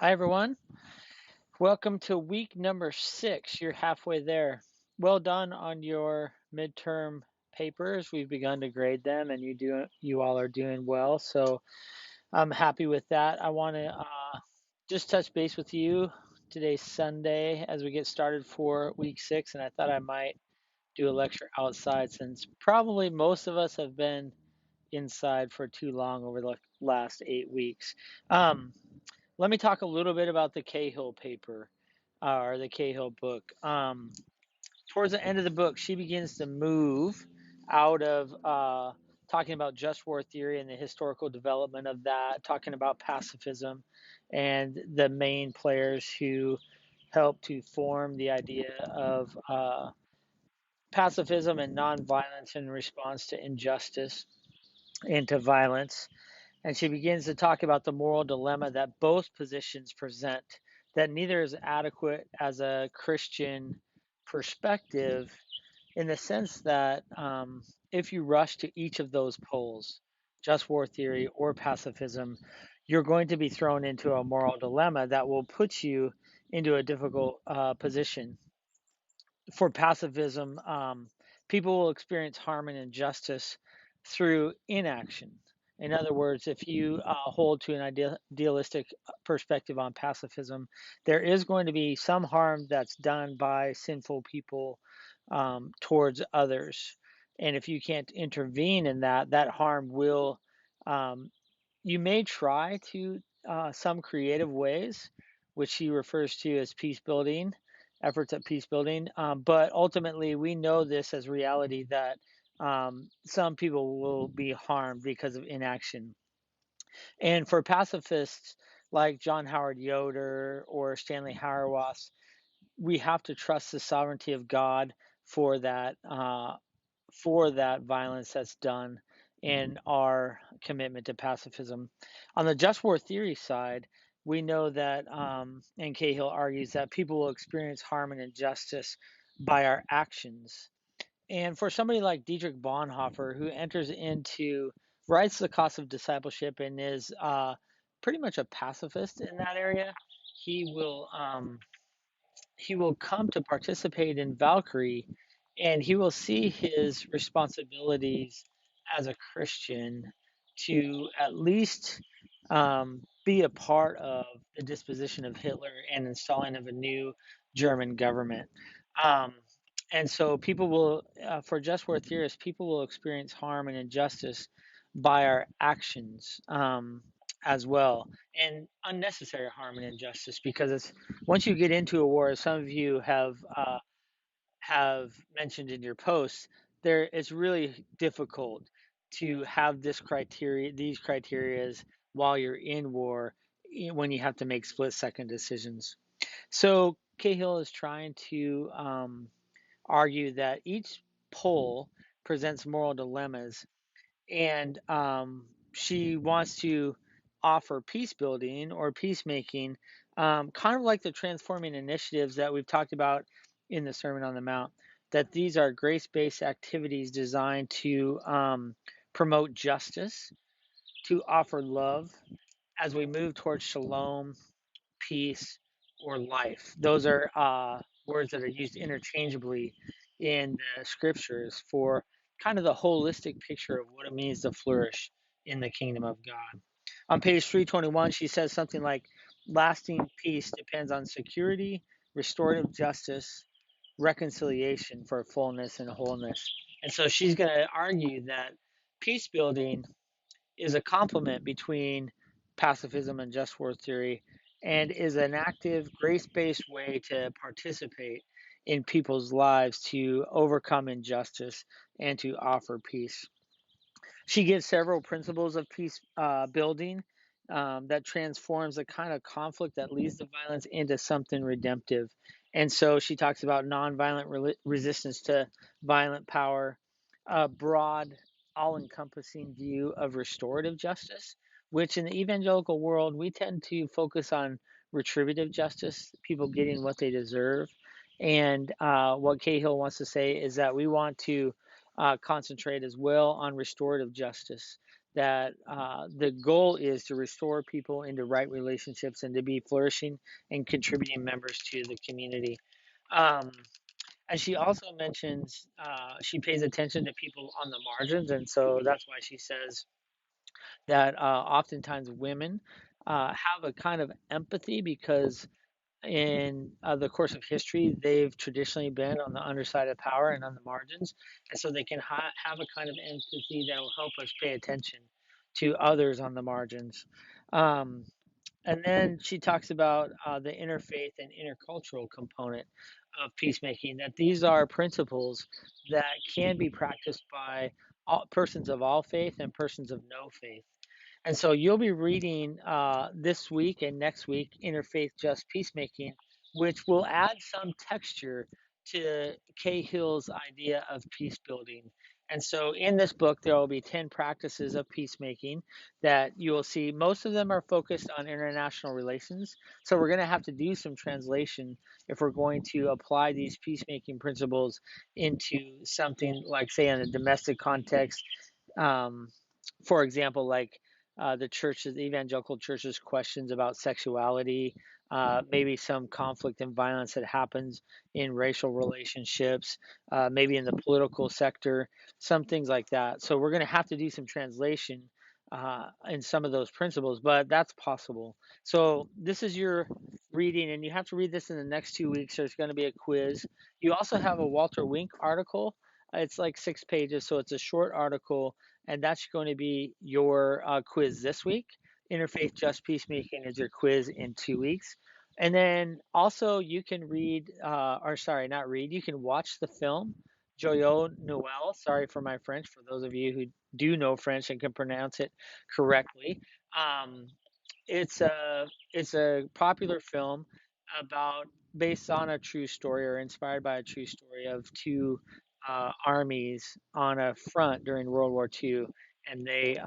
Hi, everyone. Welcome to week number 6. You're halfway there. Well done on your midterm papers. We've begun to grade them, and you all are doing well. So I'm happy with that. I want to just touch base with you. Today's Sunday as we get started for week 6, and I thought I might do a lecture outside since probably most of us have been inside for too long over the last 8 weeks. Um, Let me talk a little bit about the Cahill paper or the Cahill book. Towards the end of the book, she begins to move out of talking about just war theory and the historical development of that, talking about pacifism and the main players who helped to form the idea of pacifism and nonviolence in response to injustice and to violence. And she begins to talk about the moral dilemma that both positions present, that neither is adequate as a Christian perspective, in the sense that if you rush to each of those poles, just war theory or pacifism, you're going to be thrown into a moral dilemma that will put you into a difficult position. For pacifism, people will experience harm and injustice through inaction. In other words, if you hold to an idealistic perspective on pacifism, there is going to be some harm that's done by sinful people towards others. And if you can't intervene in that, that harm will, um, you may try to some creative ways, which he refers to as peace building, efforts at peace building. But ultimately, we know this as reality that some people will be harmed because of inaction. And for pacifists like John Howard Yoder or Stanley Hauerwas, we have to trust the sovereignty of God for that violence that's done in our commitment to pacifism. On the just war theory side, we know that, and Cahill argues that people will experience harm and injustice by our actions. And for somebody like Dietrich Bonhoeffer, who writes The Cost of Discipleship and is pretty much a pacifist in that area, he will he will come to participate in Valkyrie, and he will see his responsibilities as a Christian to at least be a part of the disposition of Hitler and installing of a new German government. Um, and so for just war theorists, people will experience harm and injustice by our actions as well, and unnecessary harm and injustice because it's once you get into a war, as some of you have mentioned in your posts, it's really difficult to have these criterias while you're in war when you have to make split second decisions. So Cahill is trying to argue that each pole presents moral dilemmas, and she wants to offer peace building or peacemaking, kind of like the transforming initiatives that we've talked about in the Sermon on the Mount. That these are grace based activities designed to promote justice, to offer love as we move towards shalom, peace, or life. Those are words that are used interchangeably in the scriptures for kind of the holistic picture of what it means to flourish in the kingdom of God. On page 321, she says something like, lasting peace depends on security, restorative justice, reconciliation for fullness and wholeness. And so she's going to argue that peace building is a complement between pacifism and just war theory, and is an active, grace based way to participate in people's lives to overcome injustice and to offer peace. She gives several principles of peace building that transforms the kind of conflict that leads to violence into something redemptive. And so she talks about nonviolent resistance to violent power, a broad, all encompassing view of restorative justice, which in the evangelical world, we tend to focus on retributive justice, people getting what they deserve. And what Cahill wants to say is that we want to concentrate as well on restorative justice, that the goal is to restore people into right relationships and to be flourishing and contributing members to the community. Um, and she also mentions she pays attention to people on the margins, and so that's why she says that oftentimes women have a kind of empathy because in the course of history, they've traditionally been on the underside of power and on the margins. And so they can have a kind of empathy that will help us pay attention to others on the margins. Um, and then she talks about the interfaith and intercultural component of peacemaking, that these are principles that can be practiced by persons of all faith and persons of no faith. And so you'll be reading this week and next week Interfaith Just Peacemaking, which will add some texture to Cahill's idea of peace building. And so in this book, there will be 10 practices of peacemaking that you will see. Most of them are focused on international relations. So we're going to have to do some translation if we're going to apply these peacemaking principles into something like, say, in a domestic context, um, for example, like the evangelical church's questions about sexuality, maybe some conflict and violence that happens in racial relationships, maybe in the political sector, some things like that. So we're going to have to do some translation in some of those principles, but that's possible. So this is your reading, and you have to read this in the next 2 weeks. There's going to be a quiz. You also have a Walter Wink article. It's like 6 pages, so it's a short article, and that's going to be your quiz this week. Interfaith Just Peacemaking is your quiz in 2 weeks. And then also you can read, or sorry, not read, you can watch the film Joyeux Noel. Sorry for my French, for those of you who do know French and can pronounce it correctly. Um, it's a popular film about based on a true story or inspired by a true story of two armies on a front during World War II, and they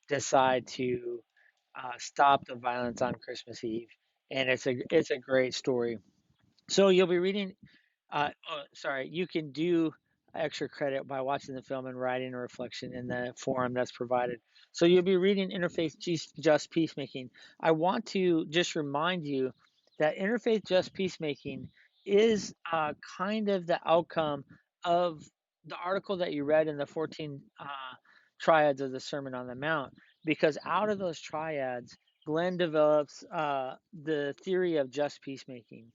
decide to stop the violence on Christmas Eve, and it's a great story. So you'll be reading sorry, you can do extra credit by watching the film and writing a reflection in the forum that's provided. So you'll be reading Interfaith Just Peacemaking. I want to just remind you that Interfaith Just Peacemaking is kind of the outcome of the article that you read in the 14 triads of the Sermon on the Mount, because out of those triads, Glenn develops the theory of just peacemaking.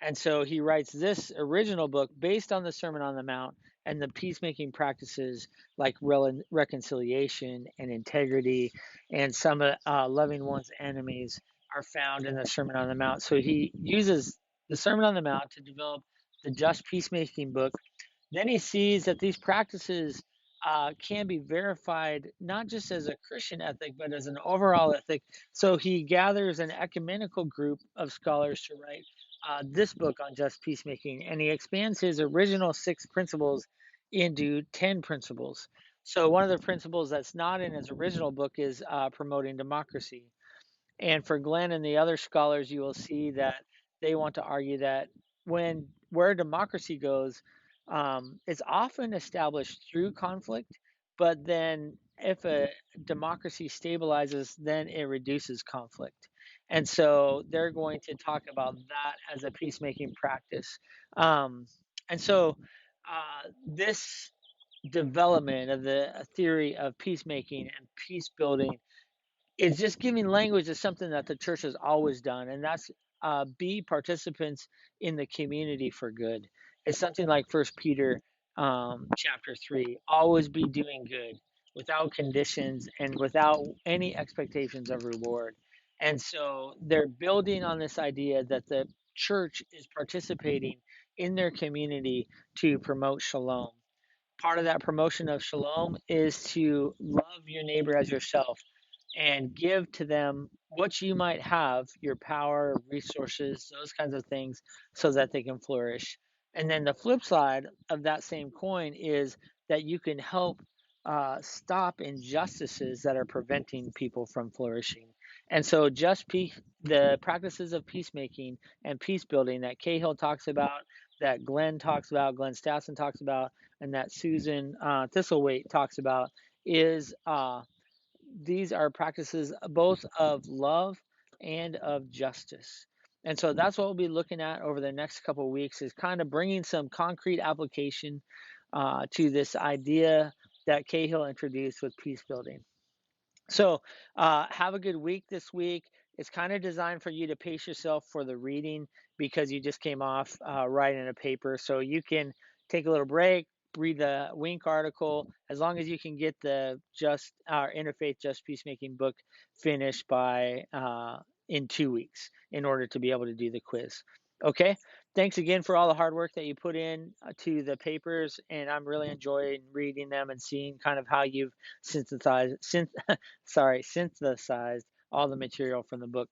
And so he writes this original book based on the Sermon on the Mount and the peacemaking practices like reconciliation and integrity and some loving one's enemies are found in the Sermon on the Mount. So he uses the Sermon on the Mount to develop the Just Peacemaking book. Then he sees that these practices can be verified not just as a Christian ethic, but as an overall ethic. So he gathers an ecumenical group of scholars to write this book on just peacemaking, and he expands his original 6 principles into 10 principles. So one of the principles that's not in his original book is promoting democracy. And for Glenn and the other scholars, you will see that they want to argue that where democracy goes, it's often established through conflict, but then if a democracy stabilizes, then it reduces conflict. And so they're going to talk about that as a peacemaking practice. Um, and so this development of the theory of peacemaking and peace building is just giving language to something that the church has always done, and that's be participants in the community for good. It's something like First Peter chapter 3. Always be doing good without conditions and without any expectations of reward. And so they're building on this idea that the church is participating in their community to promote shalom. Part of that promotion of shalom is to love your neighbor as yourself and give to them what you might have, your power, resources, those kinds of things, so that they can flourish. And then the flip side of that same coin is that you can help stop injustices that are preventing people from flourishing. And so, the practices of peacemaking and peace building that Cahill talks about, that Glenn talks about, Glenn Stassen talks about, and that Susan Thistlethwaite talks about is these are practices both of love and of justice. And so that's what we'll be looking at over the next couple of weeks is kind of bringing some concrete application to this idea that Cahill introduced with peace building. So, have a good week this week. It's kind of designed for you to pace yourself for the reading because you just came off writing a paper. So, you can take a little break, read the Wink article, as long as you can get the Just our Interfaith Just Peacemaking book finished by in 2 weeks in order to be able to do the quiz. Okay. Thanks again for all the hard work that you put in to the papers, and I'm really enjoying reading them and seeing kind of how you've synthesized all the material from the book.